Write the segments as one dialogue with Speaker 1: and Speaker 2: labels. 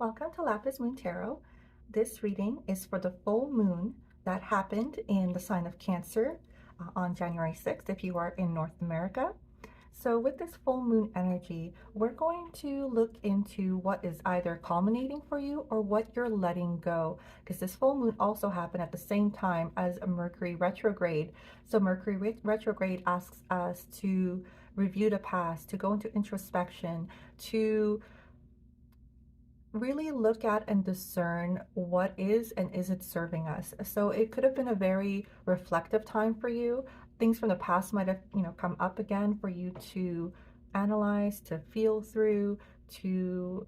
Speaker 1: Welcome to Lapis Moon Tarot. This reading is for the full moon that happened in the sign of Cancer on January 6th if you are in North America. So with this full moon energy, we're going to look into what is either culminating for you or what you're letting go, because this full moon also happened at the same time as a Mercury retrograde. So Mercury retrograde asks us to review the past, to go into introspection, to really look at and discern what is and isn't serving us. So it could have been a very reflective time for you. Things from the past might have, come up again for you to analyze, to feel through, to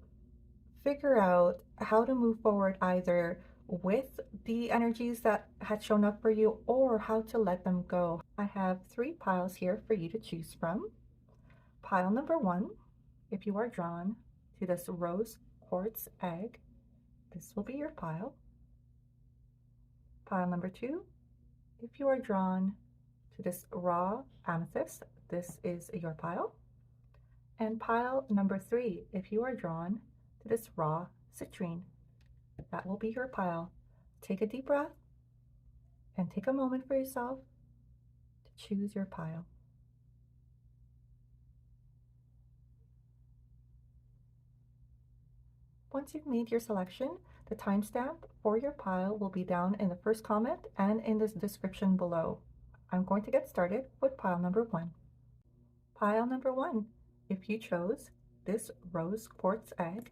Speaker 1: figure out how to move forward either with the energies that had shown up for you or how to let them go. I have 3 piles here for you to choose from. Pile number 1, if you are drawn to this rose quartz egg, this will be your pile. Pile number 2, if you are drawn to this raw amethyst, this is your pile. And pile number 3, if you are drawn to this raw citrine, that will be your pile. Take a deep breath and take a moment for yourself to choose your pile. Once you've made your selection, the timestamp for your pile will be down in the first comment and in the description below. I'm going to get started with pile number 1. Pile number 1, if you chose this rose quartz egg,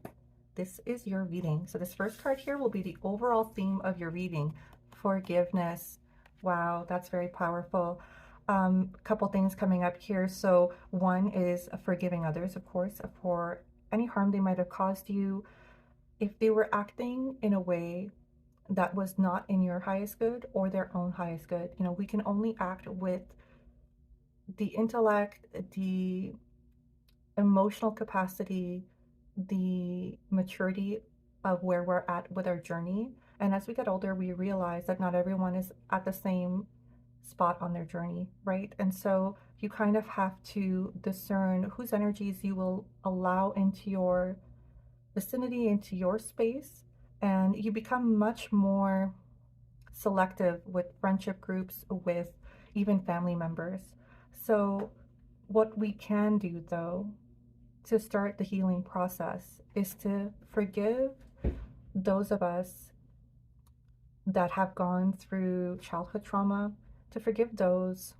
Speaker 1: this is your reading. So this first card here will be the overall theme of your reading. Forgiveness. Wow, that's very powerful. A couple things coming up here. So one is forgiving others, of course, for any harm they might have caused you. If they were acting in a way that was not in your highest good or their own highest good, we can only act with the intellect, the emotional capacity, the maturity of where we're at with our journey. And as we get older, we realize that not everyone is at the same spot on their journey, right? And so you kind of have to discern whose energies you will allow into your vicinity, into your space, and you become much more selective with friendship groups, with even family members. So what we can do though to start the healing process is to forgive those of us that have gone through childhood trauma, to forgive those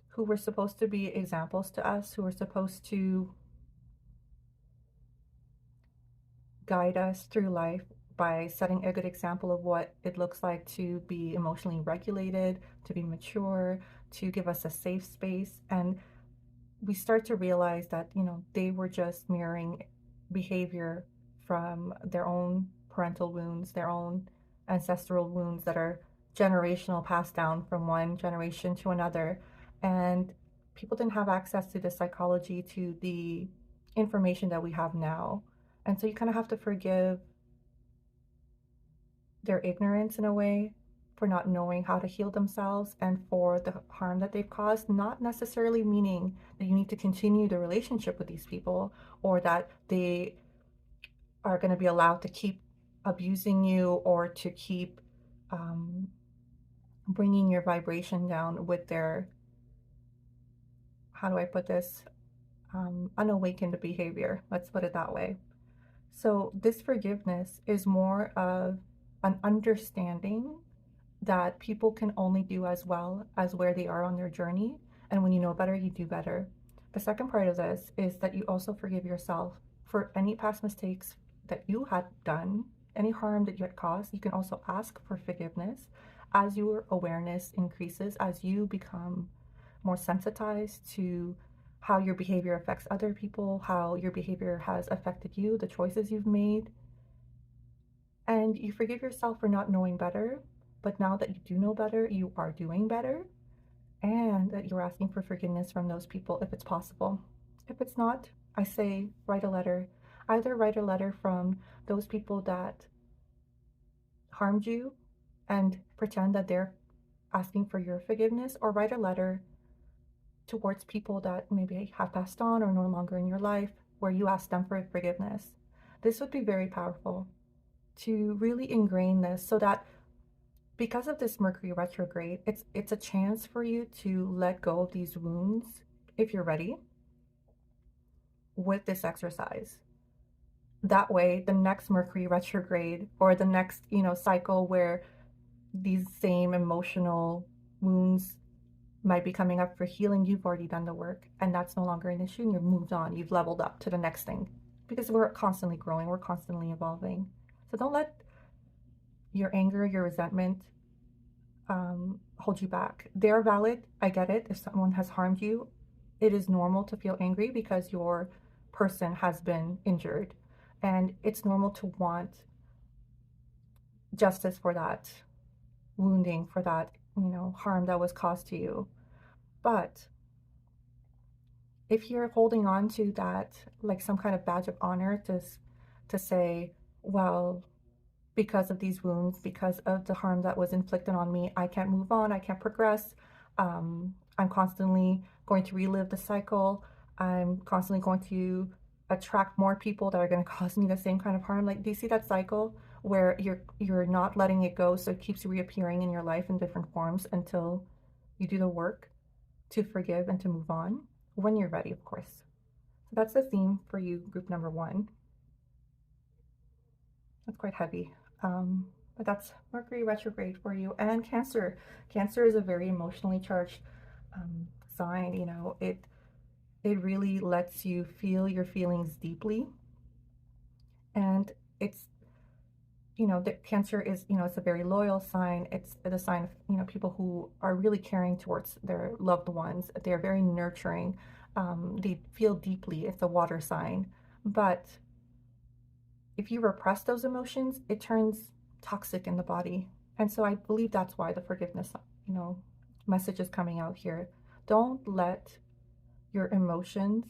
Speaker 1: who were supposed to be examples to us, who were supposed to guide us through life by setting a good example of what it looks like to be emotionally regulated, to be mature, to give us a safe space. And we start to realize that, they were just mirroring behavior from their own parental wounds, their own ancestral wounds that are generational, passed down from one generation to another. And people didn't have access to the psychology, to the information that we have now. And so you kind of have to forgive their ignorance in a way, for not knowing how to heal themselves and for the harm that they've caused, not necessarily meaning that you need to continue the relationship with these people or that they are going to be allowed to keep abusing you or to keep bringing your vibration down with their, how do I put this, unawakened behavior. Let's put it that way. So this forgiveness is more of an understanding that people can only do as well as where they are on their journey. And when you know better, you do better. The second part of this is that you also forgive yourself for any past mistakes that you had done, any harm that you had caused. You can also ask for forgiveness as your awareness increases, as you become more sensitized to how your behavior affects other people, how your behavior has affected you, the choices you've made. And you forgive yourself for not knowing better, but now that you do know better, you are doing better, and that you're asking for forgiveness from those people if it's possible. If it's not, I say write a letter. Either write a letter from those people that harmed you and pretend that they're asking for your forgiveness, or write a letter towards people that maybe have passed on or no longer in your life where you ask them for forgiveness. This would be very powerful to really ingrain this, so that because of this Mercury retrograde, it's a chance for you to let go of these wounds, if you're ready, with this exercise. That way, the next Mercury retrograde, or the next, cycle where these same emotional wounds might be coming up for healing, you've already done the work, and that's no longer an issue, and you've moved on, you've leveled up to the next thing, because we're constantly growing, we're constantly evolving. So don't let your anger, your resentment hold you back. They're valid. I get it. If someone has harmed you, it is normal to feel angry because your person has been injured, and it's normal to want justice for that wounding, for that harm that was caused to you. But if you're holding on to that like some kind of badge of honor to say, well, because of these wounds, because of the harm that was inflicted on me, I can't move on, I can't progress. I'm constantly going to relive the cycle. I'm constantly going to attract more people that are going to cause me the same kind of harm. Like, do you see that cycle where you're not letting it go, so it keeps reappearing in your life in different forms until you do the work to forgive and to move on when you're ready, of course. So that's the theme for you, group number 1. That's quite heavy. But that's Mercury retrograde for you. And Cancer. Cancer is a very emotionally charged sign. It really lets you feel your feelings deeply. And it's, the Cancer is, it's a very loyal sign. It's the sign of, people who are really caring towards their loved ones. They're very nurturing. They feel deeply. It's a water sign. But if you repress those emotions, it turns toxic in the body. And so I believe that's why the forgiveness, message is coming out here. Don't let your emotions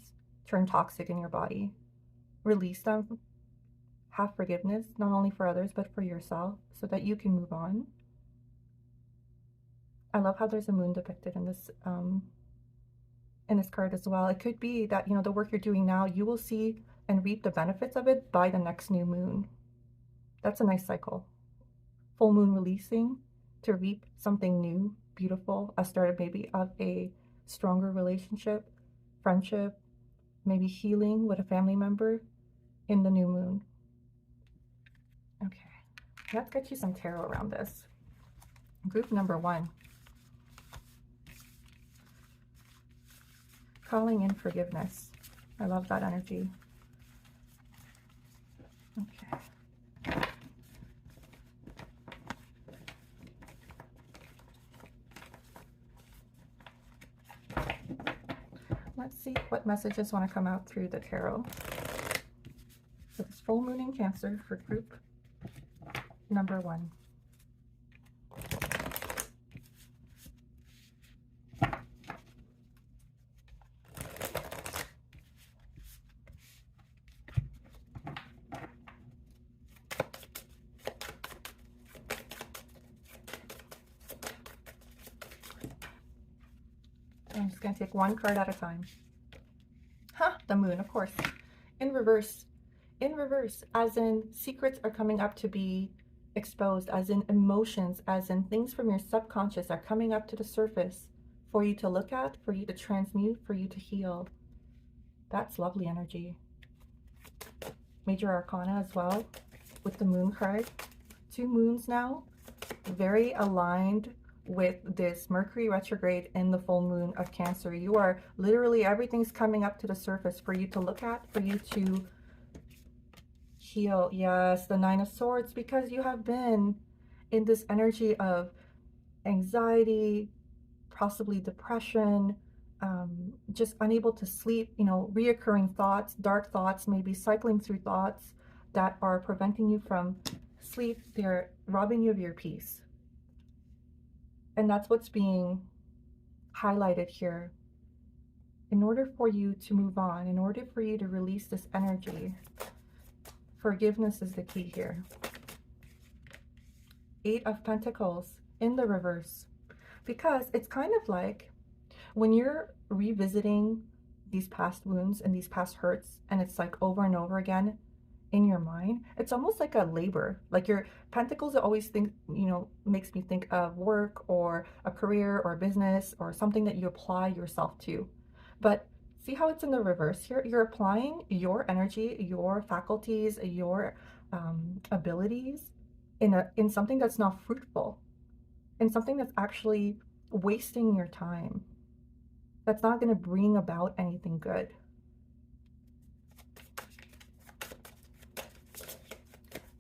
Speaker 1: turn toxic in your body. Release them. Have forgiveness, not only for others, but for yourself, so that you can move on. I love how there's a moon depicted in this card as well. It could be that, the work you're doing now, you will see and reap the benefits of it by the next new moon. That's a nice cycle. Full moon releasing to reap something new, beautiful, a start maybe of a stronger relationship, friendship, maybe healing with a family member in the new moon. Okay, let's get you some tarot around this. Group number 1. Calling in forgiveness. I love that energy. Okay. Let's see what messages want to come out through the tarot. So this full moon in Cancer for group number 1. I'm just going to take one card at a time. The moon, of course. In reverse. In reverse, as in secrets are coming up to be exposed, as in emotions, as in things from your subconscious are coming up to the surface for you to look at, for you to transmute, for you to heal. That's lovely energy. Major Arcana as well with the moon card. 2 moons now, very aligned with this Mercury retrograde in the full moon of Cancer. You are literally, everything's coming up to the surface for you to look at, for you to heal. Yes, the 9 of Swords, because you have been in this energy of anxiety, possibly depression, just unable to sleep, reoccurring thoughts, dark thoughts, maybe cycling through thoughts that are preventing you from sleep. They're robbing you of your peace. And that's what's being highlighted here. In order for you to move on, in order for you to release this energy, forgiveness is the key here. 8 of Pentacles in the reverse. Because it's kind of like when you're revisiting these past wounds and these past hurts, and it's like over and over again, in your mind. It's almost like a labor. Like your pentacles always think, makes me think of work or a career or a business or something that you apply yourself to. But see how it's in the reverse here? You're applying your energy, your faculties, your abilities in something that's not fruitful, in something that's actually wasting your time. That's not going to bring about anything good.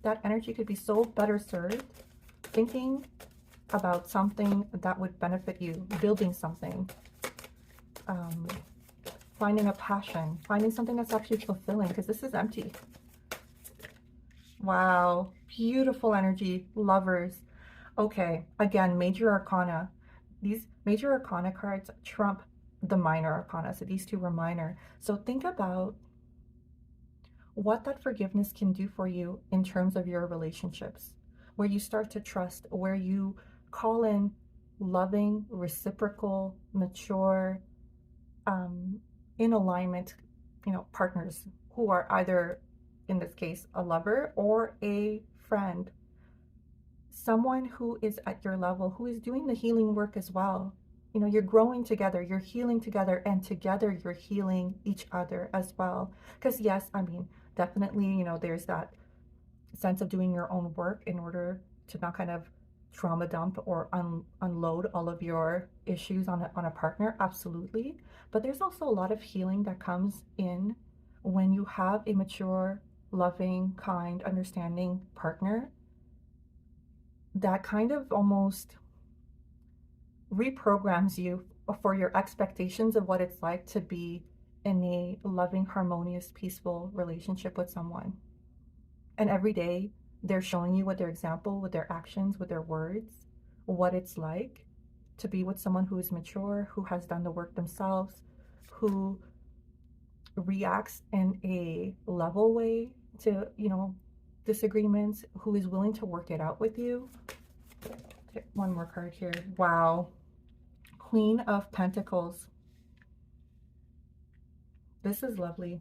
Speaker 1: That energy could be so better served thinking about something that would benefit you, building something, finding a passion, finding something that's actually fulfilling, because this is empty. Wow, beautiful energy, lovers. Okay, again, major arcana. These major arcana cards trump the minor arcana, so these two were minor. So think about what that forgiveness can do for you in terms of your relationships, where you start to trust, where you call in loving, reciprocal, mature, in alignment, partners who are either, in this case, a lover or a friend, someone who is at your level, who is doing the healing work as well. You're growing together, you're healing together, and together you're healing each other as well. Because yes, I mean, definitely, there's that sense of doing your own work in order to not kind of trauma dump or unload all of your issues on a partner. Absolutely. But there's also a lot of healing that comes in when you have a mature, loving, kind, understanding partner that kind of almost reprograms you for your expectations of what it's like to be in a loving, harmonious, peaceful relationship with someone. And every day they're showing you with their example, with their actions, with their words, what it's like to be with someone who is mature, who has done the work themselves, who reacts in a level way to, disagreements, who is willing to work it out with you. One more card here. Wow. Queen of Pentacles. This is lovely.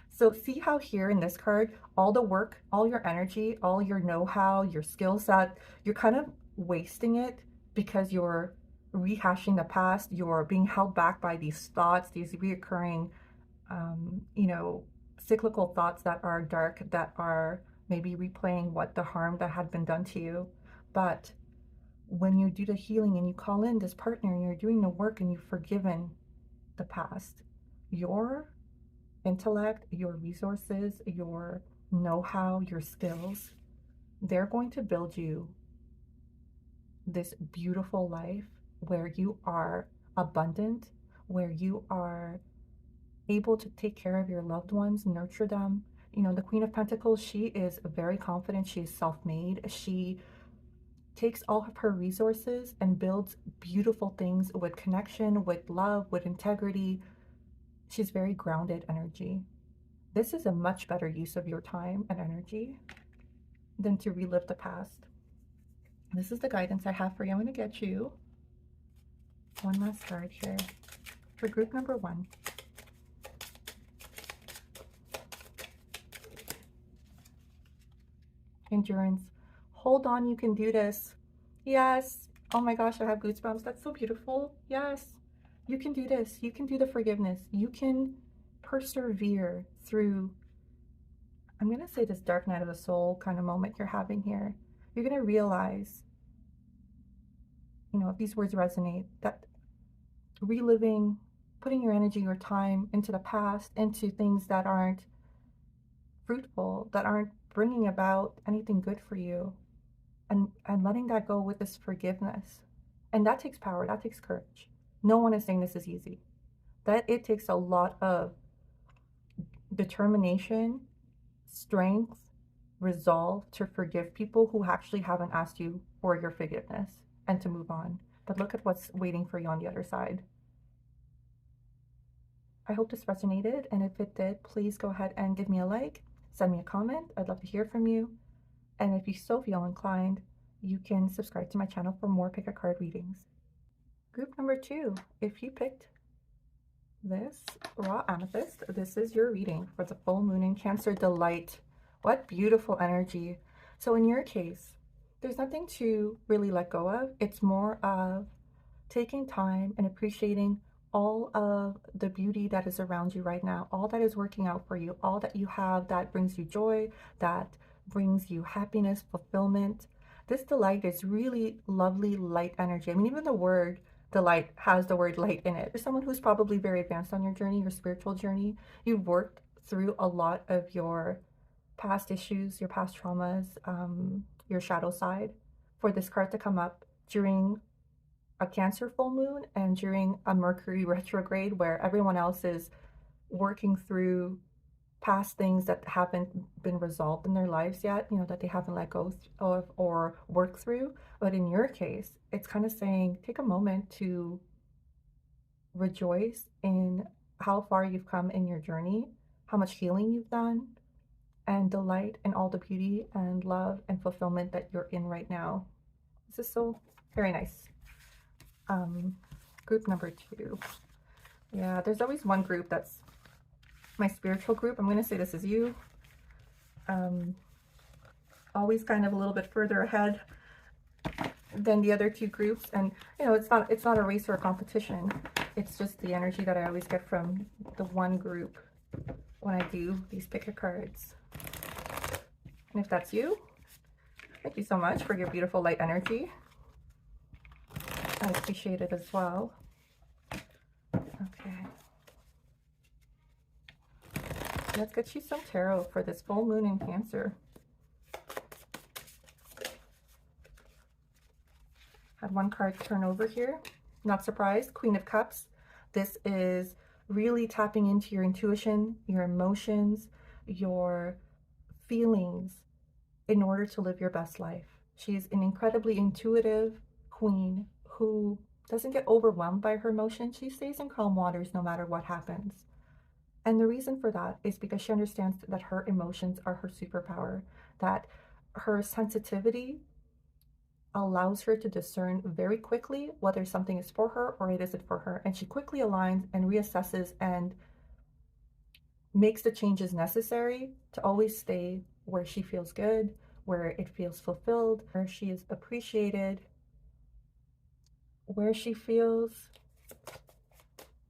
Speaker 1: So see how here in this card, all the work, all your energy, all your know-how, your skill set, you're kind of wasting it because you're rehashing the past. You're being held back by these thoughts, these reoccurring, cyclical thoughts that are dark, that are maybe replaying what the harm that had been done to you. But when you do the healing and you call in this partner and you're doing the work and you've forgiven the past, your intellect, your resources, your know-how, your skills, they're going to build you this beautiful life where you are abundant, where you are able to take care of your loved ones, nurture them. The Queen of Pentacles, she is very confident. She is self-made. She takes all of her resources and builds beautiful things with connection, with love, with integrity. She's very grounded energy. This is a much better use of your time and energy than to relive the past. This is the guidance I have for you. I'm going to get you one last card here for group number 1. Endurance. Hold on, you can do this. Yes. Oh my gosh, I have goosebumps. That's so beautiful. Yes. You can do this. You can do the forgiveness. You can persevere through, I'm going to say, this dark night of the soul kind of moment you're having here. You're going to realize, if these words resonate, that reliving, putting your energy, your time into the past, into things that aren't fruitful, that aren't bringing about anything good for you, and letting that go with this forgiveness. And that takes power, that takes courage. No one is saying this is easy. That it takes a lot of determination, strength, resolve to forgive people who actually haven't asked you for your forgiveness and to move on. But look at what's waiting for you on the other side. I hope this resonated, and if it did, please go ahead and give me a like, send me a comment. I'd love to hear from you. And if you so feel inclined, you can subscribe to my channel for more pick a card readings. Group number 2, if you picked this raw amethyst. This is your reading for the full moon in Cancer. Delight. What beautiful energy. So in your case, there's nothing to really let go of. It's more of taking time and appreciating all of the beauty that is around you right now, all that is working out for you, all that you have that brings you joy, that brings you happiness, fulfillment. This delight is really lovely, light energy. I mean, even the word delight has the word light in it. For someone who's probably very advanced on your journey, your spiritual journey, you've worked through a lot of your past issues, your past traumas, your shadow side. For this card to come up during a Cancer full moon and during a Mercury retrograde where everyone else is working through past things that haven't been resolved in their lives yet, that they haven't let go of or worked through. But in your case, it's kind of saying take a moment to rejoice in how far you've come in your journey, how much healing you've done, and delight in all the beauty and love and fulfillment that you're in right now. This is so very nice. Group number 2. Yeah, there's always one group that's my spiritual group. I'm going to say this is you. Always kind of a little bit further ahead than the other 2 groups. And, it's not a race or a competition. It's just the energy that I always get from the one group when I do these pick-a cards. And if that's you, thank you so much for your beautiful light energy. I appreciate it as well. Okay. Let's get you some tarot for this full moon in Cancer. Had one card turn over here. Not surprised. Queen of Cups. This is really tapping into your intuition, your emotions, your feelings in order to live your best life. She's an incredibly intuitive queen who doesn't get overwhelmed by her emotions. She stays in calm waters no matter what happens. And the reason for that is because she understands that her emotions are her superpower, that her sensitivity allows her to discern very quickly whether something is for her or it isn't for her. And she quickly aligns and reassesses and makes the changes necessary to always stay where she feels good, where it feels fulfilled, where she is appreciated, where she feels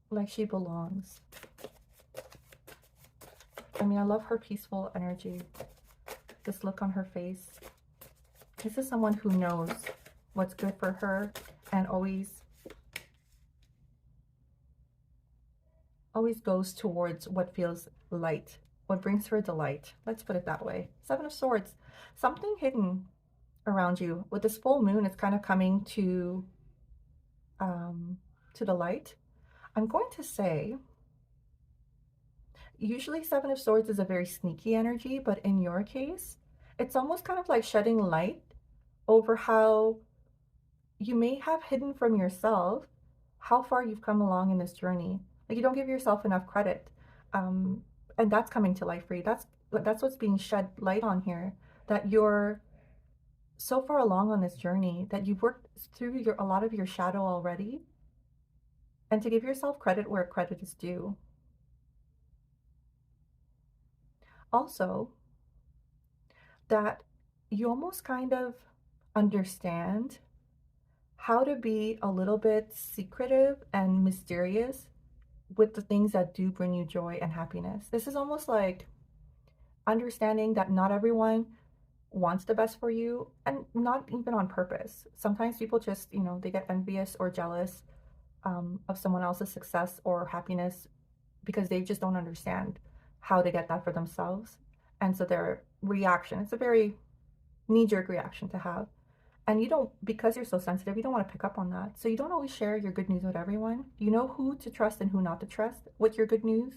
Speaker 1: like she belongs. I mean, I love her peaceful energy, this look on her face. This is someone who knows what's good for her and always goes towards what feels light, what brings her delight. Let's put it that way. 7 of Swords, something hidden around you. With this full moon, it's kind of coming to the light. I'm going to say, usually 7 of Swords is a very sneaky energy, but in your case, it's almost kind of like shedding light over how you may have hidden from yourself how far you've come along in this journey. Like, you don't give yourself enough credit. And that's coming to light for you. That's what's being shed light on here, that you're so far along on this journey, that you've worked through a lot of your shadow already, and to give yourself credit where credit is due. Also, that you almost kind of understand how to be a little bit secretive and mysterious with the things that do bring you joy and happiness. This is almost like understanding that not everyone wants the best for you, and not even on purpose. Sometimes people just, they get envious or jealous of someone else's success or happiness because they just don't understand how to get that for themselves. And so their reaction, it's a very knee-jerk reaction to have. And because you're so sensitive, you don't want to pick up on that. So you don't always share your good news with everyone. You know who to trust and who not to trust with your good news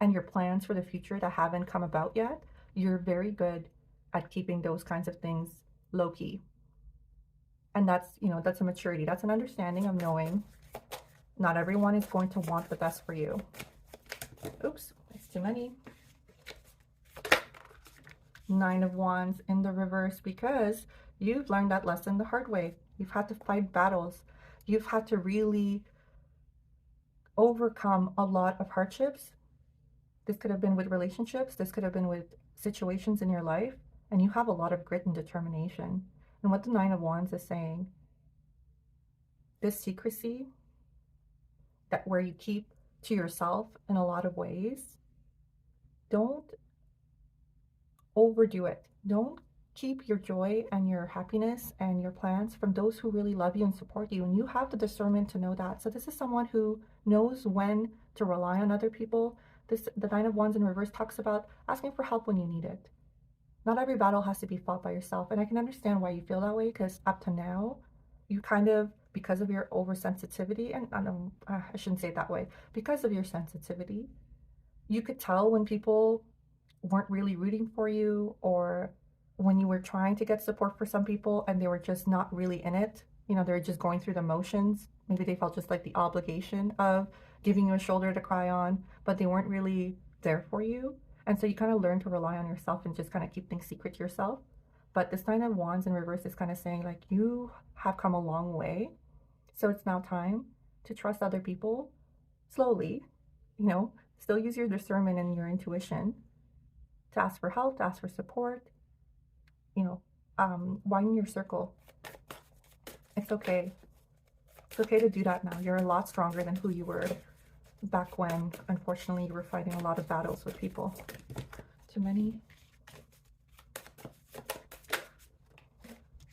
Speaker 1: and your plans for the future that haven't come about yet. You're very good at keeping those kinds of things low key. And that's a maturity. That's an understanding of knowing not everyone is going to want the best for you. Oops, that's too many. 9 of Wands in the reverse, because you've learned that lesson the hard way. You've had to fight battles. You've had to really overcome a lot of hardships. This could have been with relationships, this could have been with situations in your life, and you have a lot of grit and determination. And what the Nine of Wands is saying, this secrecy that where you keep to yourself in a lot of ways, don't overdo it. Don't keep your joy and your happiness and your plans from those who really love you and support you. And you have the discernment to know that. So this is someone who knows when to rely on other people. The Nine of Wands in reverse talks about asking for help when you need it. Not every battle has to be fought by yourself. And I can understand why you feel that way, because up to now, you kind of, because of your oversensitivity, and I shouldn't say it that way, because of your sensitivity, you could tell when people weren't really rooting for you, or when you were trying to get support for some people and they were just not really in it. They're just going through the motions. Maybe they felt just like the obligation of giving you a shoulder to cry on, but they weren't really there for you. And so you kind of learn to rely on yourself and just kind of keep things secret to yourself. But this Nine of Wands in reverse is kind of saying, like, you have come a long way. So it's now time to trust other people slowly, still use your discernment and your intuition to ask for help, to ask for support, widen your circle. It's okay. It's okay to do that now. You're a lot stronger than who you were back when, unfortunately, you were fighting a lot of battles with people. Too many.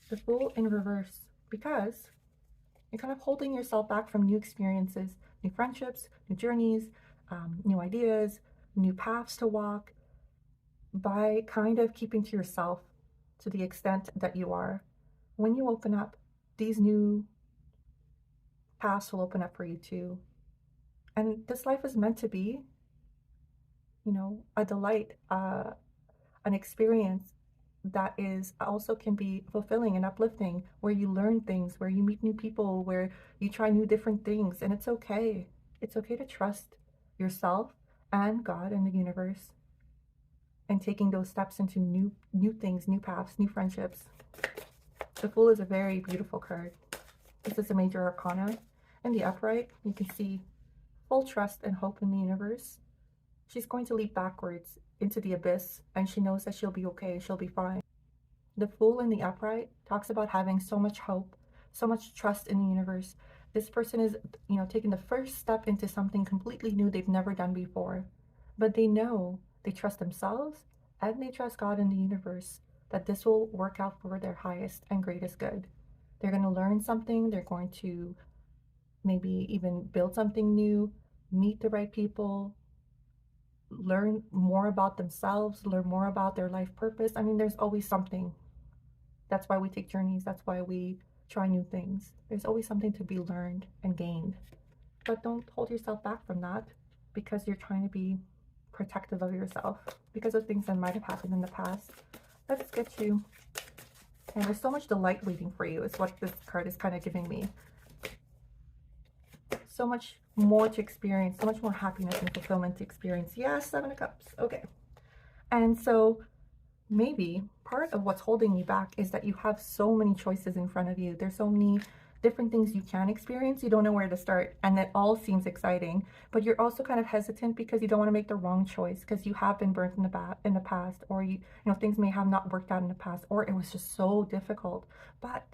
Speaker 1: The Fool in reverse, because you're kind of holding yourself back from new experiences, new friendships, new journeys, new ideas, new paths to walk, by kind of keeping to yourself to the extent that you are. When you open up, these new paths will open up for you too. And this life is meant to be, a delight, an experience that is also can be fulfilling and uplifting, where you learn things, where you meet new people, where you try new different things. And it's okay. It's okay to trust yourself and God and the universe, and taking those steps into new things, new paths, new friendships. The Fool is a very beautiful card. This is a major arcana. In the upright, you can see full trust and hope in the universe. She's going to leap backwards into the abyss, and she knows that she'll be okay, she'll be fine. The Fool in the upright talks about having so much hope, so much trust in the universe. This person is, taking the first step into something completely new they've never done before. But they know, they trust themselves, and they trust God and the universe, that this will work out for their highest and greatest good. They're going to learn something. They're going to maybe even build something new, meet the right people, learn more about themselves, learn more about their life purpose. I mean, there's always something. That's why we take journeys. That's why we try new things. There's always something to be learned and gained. But don't hold yourself back from that because you're trying to be protective of yourself because of things that might have happened in the past. Let's get you. And there's so much delight waiting for you is what this card is kind of giving me. So much more to experience, so much more happiness and fulfillment to experience. Yes, Seven of Cups. Okay. And so maybe part of what's holding you back is that you have so many choices in front of you. There's so many different things you can experience. You don't know where to start, and it all seems exciting, but you're also kind of hesitant because you don't want to make the wrong choice, because you have been burnt in the past, or things may have not worked out in the past, or it was just so difficult. But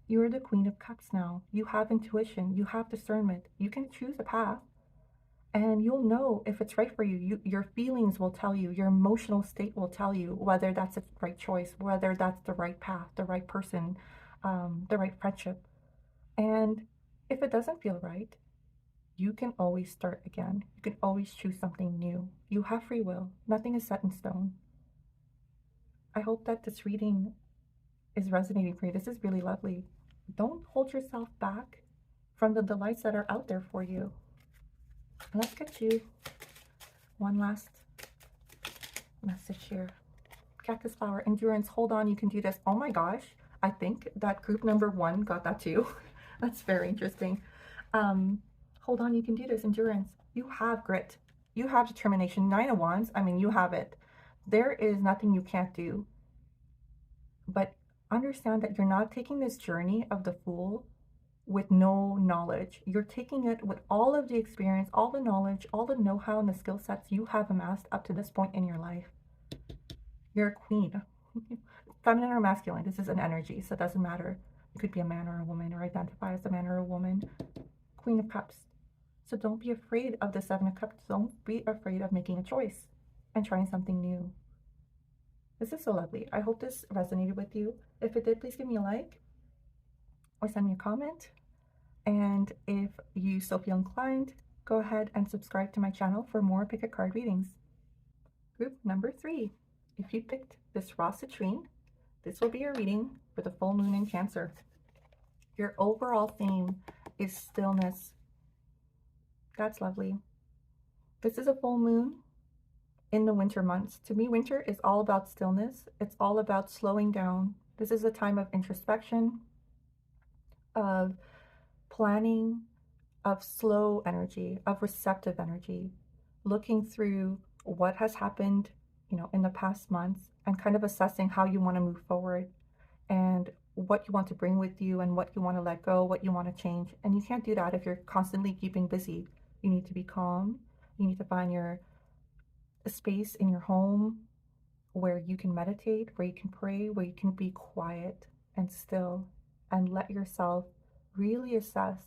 Speaker 1: you're the Queen of Cups now. You have intuition, you have discernment. You can choose a path, and you'll know if it's right for you. Your feelings will tell you, your emotional state will tell you whether that's the right choice, whether that's the right path, the right person, the right friendship. And if it doesn't feel right, you can always start again. You can always choose something new. You have free will. Nothing is set in stone. I hope that this reading is resonating for you. This is really lovely. Don't hold yourself back from the delights that are out there for you. Let's get you one last message here. Cactus flower, endurance. Hold on, you can do this. Oh my gosh, I think that group number 1 got that too. That's very interesting. Hold on, you can do this. Endurance. You have grit. You have determination. 9 of Wands. I mean, you have it. There is nothing you can't do. But understand that you're not taking this journey of the Fool with no knowledge. You're taking it with all of the experience, all the knowledge, all the know-how and the skill sets you have amassed up to this point in your life. You're a queen. Feminine or masculine, this is an energy, so it doesn't matter. You could be a man or a woman, or identify as a man or a woman. Queen of Cups. So don't be afraid of the Seven of Cups. Don't be afraid of making a choice and trying something new. This is so lovely. I hope this resonated with you. If it did, please give me a like or send me a comment. And if you still feel inclined, go ahead and subscribe to my channel for more pick a card readings. Group number 3. If you picked this raw citrine, this will be your reading for the full moon in Cancer. Your overall theme is stillness. That's lovely. This is a full moon in the winter months. To me, winter is all about stillness. It's all about slowing down. This is a time of introspection, of planning, of slow energy, of receptive energy, looking through what has happened, in the past months, and kind of assessing how you want to move forward and what you want to bring with you and what you want to let go, what you want to change. And you can't do that if you're constantly keeping busy. You need to be calm. You need to find your space in your home where you can meditate, where you can pray, where you can be quiet and still, and let yourself really assess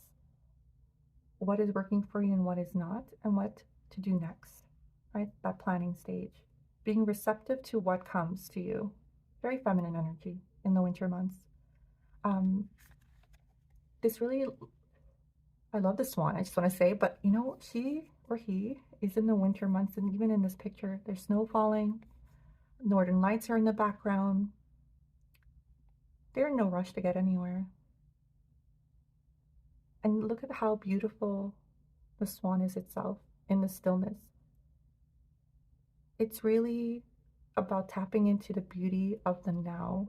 Speaker 1: what is working for you and what is not, and what to do next, right? That planning stage. Being receptive to what comes to you. Very feminine energy in the winter months. I love the swan, I just want to say, but she or he is in the winter months, and even in this picture, there's snow falling, northern lights are in the background. They're in no rush to get anywhere. And look at how beautiful the swan is itself in the stillness. It's really about tapping into the beauty of the now,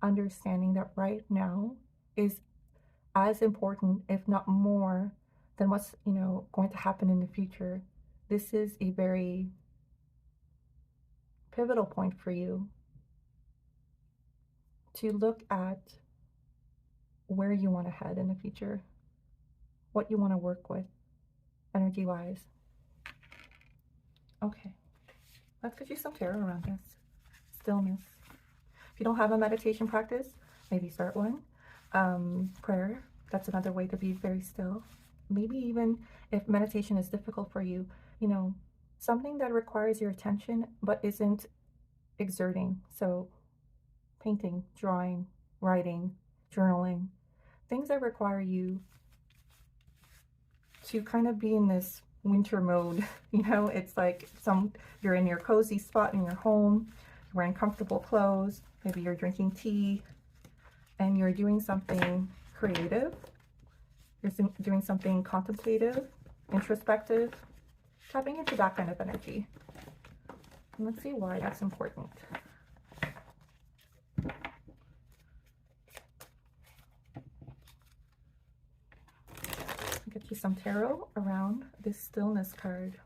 Speaker 1: understanding that right now is as important, if not more, than what's going to happen in the future. This is a very pivotal point for you to look at where you want to head in the future, what you want to work with energy wise. Okay, let's get you some tarot around this stillness. If you don't have a meditation practice, maybe start one. Prayer, that's another way to be very still. Maybe even if meditation is difficult for you, something that requires your attention but isn't exerting. So painting, drawing, writing, journaling, things that require you to kind of be in this winter mode. It's like you're in your cozy spot in your home, you're wearing comfortable clothes, maybe you're drinking tea, and you're doing something creative, you're doing something contemplative, introspective, tapping into that kind of energy. And let's see why that's important. Get you some tarot around this stillness card.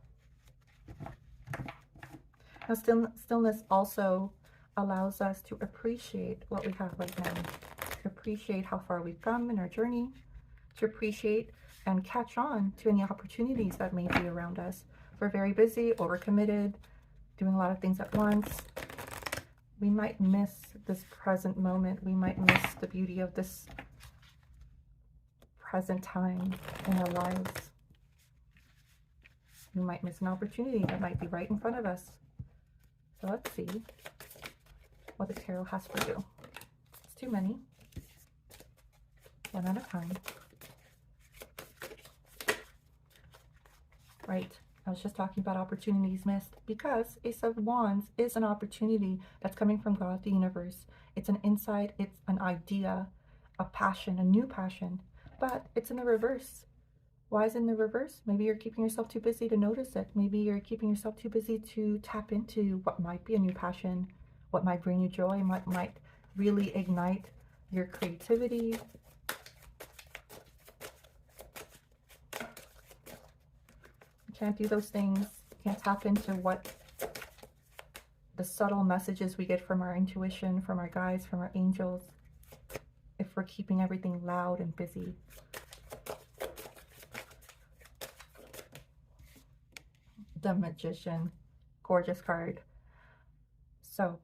Speaker 1: Now, stillness also allows us to appreciate what we have right now, to appreciate how far we've come in our journey, to appreciate and catch on to any opportunities that may be around us. If we're very busy, overcommitted, doing a lot of things at once, we might miss this present moment. We might miss the beauty of this present time in our lives. We might miss an opportunity that might be right in front of us. So let's see what the tarot has for you. It's too many. One at a time. Right. I was just talking about opportunities missed, because Ace of Wands is an opportunity that's coming from God, the universe. It's an insight, it's an idea, a passion, a new passion, but it's in the reverse. Why is it in the reverse? Maybe you're keeping yourself too busy to notice it. Maybe you're keeping yourself too busy to tap into what might be a new passion, what might bring you joy, might really ignite your creativity. You can't do those things. You can't tap into what the subtle messages we get from our intuition, from our guides, from our angels. if we're keeping everything loud and busy. The Magician, gorgeous card. So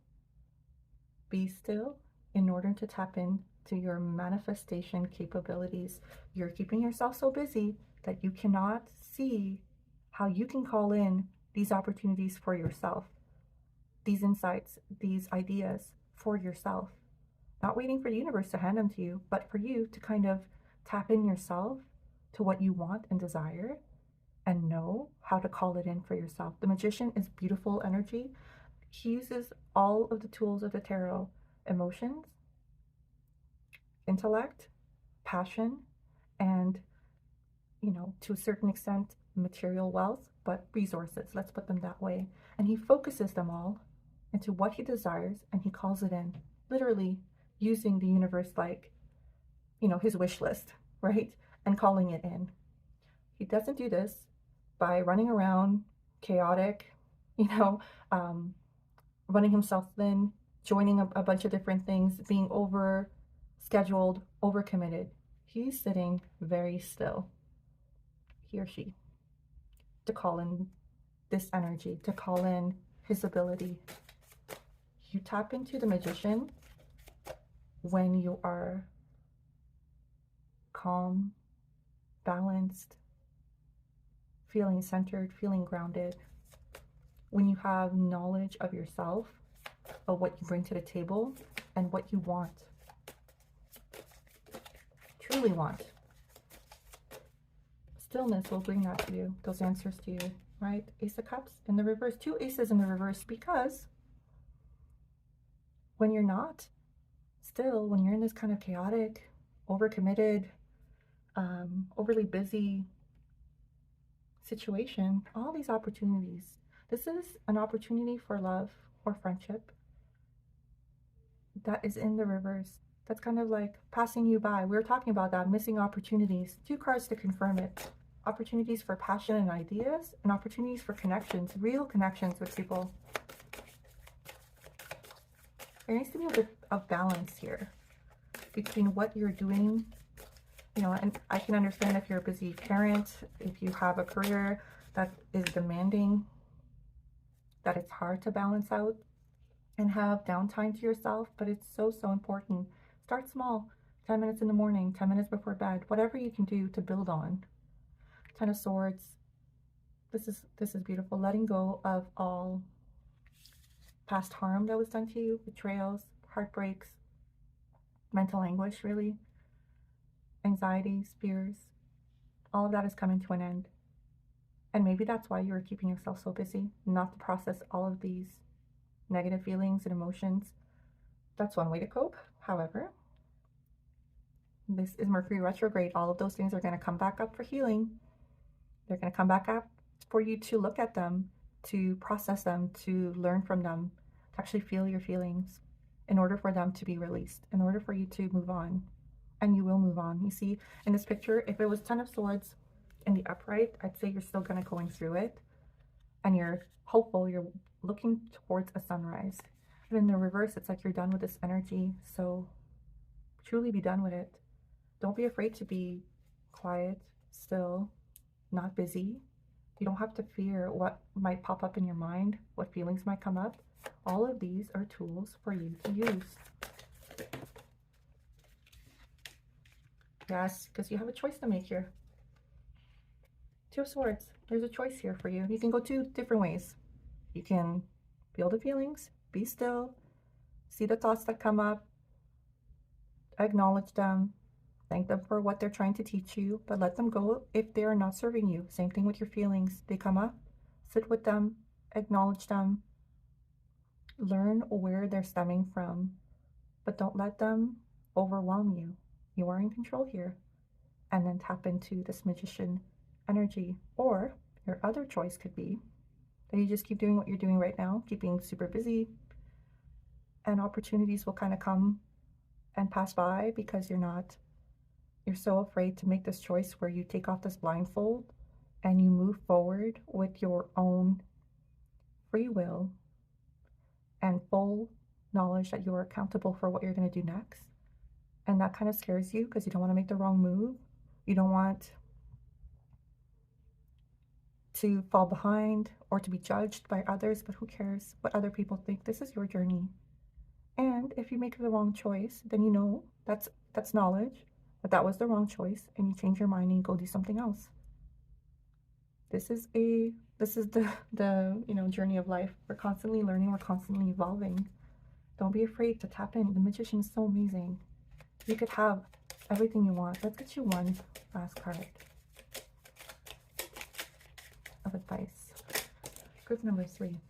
Speaker 1: be still in order to tap into your manifestation capabilities. You're keeping yourself so busy that you cannot see how you can call in these opportunities for yourself, these insights, these ideas for yourself. Not waiting for the universe to hand them to you, but for you to kind of tap in yourself to what you want and desire and know how to call it in for yourself. The Magician is beautiful energy. He uses all of the tools of the tarot: emotions, intellect, passion, and, to a certain extent, material wealth, but resources, let's put them that way. And he focuses them all into what he desires and he calls it in, literally using the universe like, his wish list, right? And calling it in. He doesn't do this by running around chaotic, running himself thin, joining a bunch of different things, being over scheduled, over committed. He's sitting very still, he or she, to call in this energy, to call in his ability. You tap into the Magician when you are calm, balanced, feeling centered, feeling grounded. When you have knowledge of yourself, of what you bring to the table and what you want, truly want. Stillness will bring that to you, those answers to you, right? Ace of Cups in the reverse, 2 aces in the reverse, because when you're not still, when you're in this kind of chaotic, overcommitted, overly busy situation, all these opportunities, this is an opportunity for love or friendship that is in the reverse. That's kind of like passing you by. We were talking about that, missing opportunities. 2 cards to confirm it. Opportunities for passion and ideas, and opportunities for connections, real connections with people. There needs to be a bit of balance here between what you're doing, and I can understand if you're a busy parent, if you have a career that is demanding, that it's hard to balance out and have downtime to yourself, but it's so, so important. Start small, 10 minutes in the morning, 10 minutes before bed, whatever you can do to build on. 10 of Swords. This is beautiful. Letting go of all past harm that was done to you, betrayals, heartbreaks, mental anguish, really, anxieties, fears. All of that is coming to an end. And maybe that's why you were keeping yourself so busy, not to process all of these negative feelings and emotions. That's one way to cope. However, this is Mercury retrograde. All of those things are going to come back up for healing. They're going to come back up for you to look at them, to process them, to learn from them, to actually feel your feelings in order for them to be released, in order for you to move on. And you will move on. You see, in this picture, if it was 10 of Swords in the upright, I'd say you're still kind of going through it. And you're hopeful, you're looking towards a sunrise. But in the reverse, it's like you're done with this energy. So truly be done with it. Don't be afraid to be quiet, still, not busy. You don't have to fear what might pop up in your mind, what feelings might come up. All of these are tools for you to use. Yes, because you have a choice to make here. 2 of Swords. There's a choice here for you. You can go 2 different ways. You can feel the feelings, be still, see the thoughts that come up, acknowledge them, thank them for what they're trying to teach you, but let them go if they are not serving you. Same thing with your feelings. They come up, sit with them, acknowledge them, learn where they're stemming from, but don't let them overwhelm you. You are in control here. And then tap into this Magician energy. Or your other choice could be that you just keep doing what you're doing right now, keeping super busy, and opportunities will kind of come and pass by because you're so afraid to make this choice where you take off this blindfold and you move forward with your own free will and full knowledge that you are accountable for what you're going to do next. And that kind of scares you because you don't want to make the wrong move. You don't want to fall behind or to be judged by others, but who cares what other people think? This is your journey. And if you make the wrong choice, then you know that's knowledge that that was the wrong choice, and you change your mind and you go do something else. This is the journey of life. We're constantly learning, we're constantly evolving. Don't be afraid to tap in. The Magician is so amazing. You could have everything you want. Let's get you one last card of advice. Group number 3.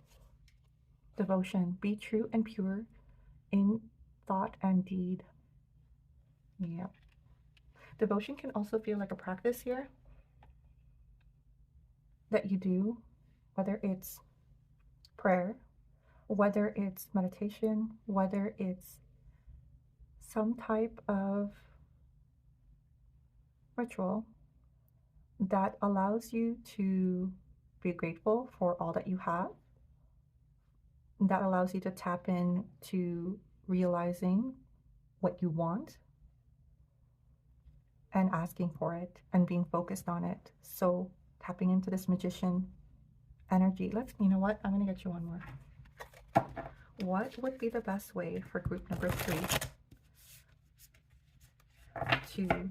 Speaker 1: Devotion. Be true and pure in thought and deed. Yeah. Devotion can also feel like a practice here that you do, whether it's prayer, whether it's meditation, whether it's some type of ritual that allows you to be grateful for all that you have, that allows you to tap in to realizing what you want and asking for it and being focused on it. So tapping into this Magician energy. You know what? I'm going to get you one more. What would be the best way for group number 3 to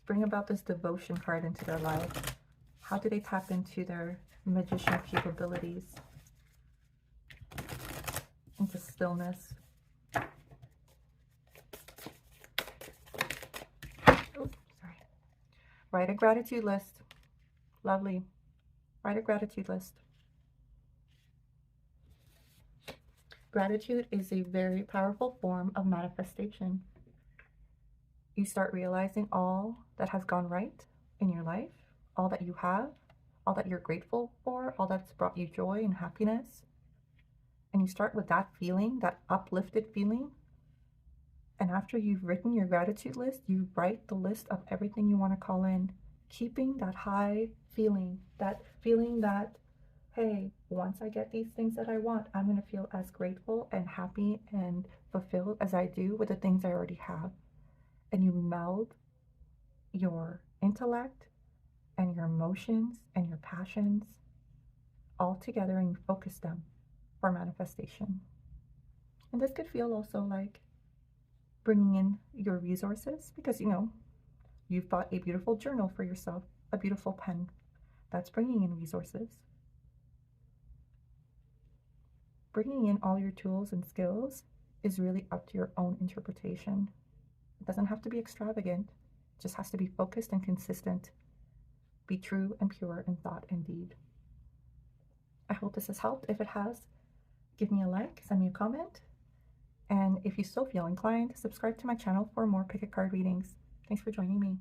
Speaker 1: bring about this devotion card into their life? How do they tap into their magician capabilities? Into stillness. Oops, sorry. Write a gratitude list. Lovely. Write a gratitude list. Gratitude is a very powerful form of manifestation. You start realizing all that has gone right in your life, all that you have, all that you're grateful for, all that's brought you joy and happiness. And you start with that feeling, that uplifted feeling. And after you've written your gratitude list, you write the list of everything you want to call in, keeping that high feeling that, hey, once I get these things that I want, I'm going to feel as grateful and happy and fulfilled as I do with the things I already have. And you meld your intellect and your emotions and your passions all together and you focus them for manifestation. And this could feel also like bringing in your resources because, you've bought a beautiful journal for yourself, a beautiful pen. That's bringing in resources. Bringing in all your tools and skills is really up to your own interpretation. It doesn't have to be extravagant. It just has to be focused and consistent. Be true and pure in thought and deed. I hope this has helped. If it has, give me a like, send me a comment, and if you still feel inclined, subscribe to my channel for more pick a card readings. Thanks for joining me.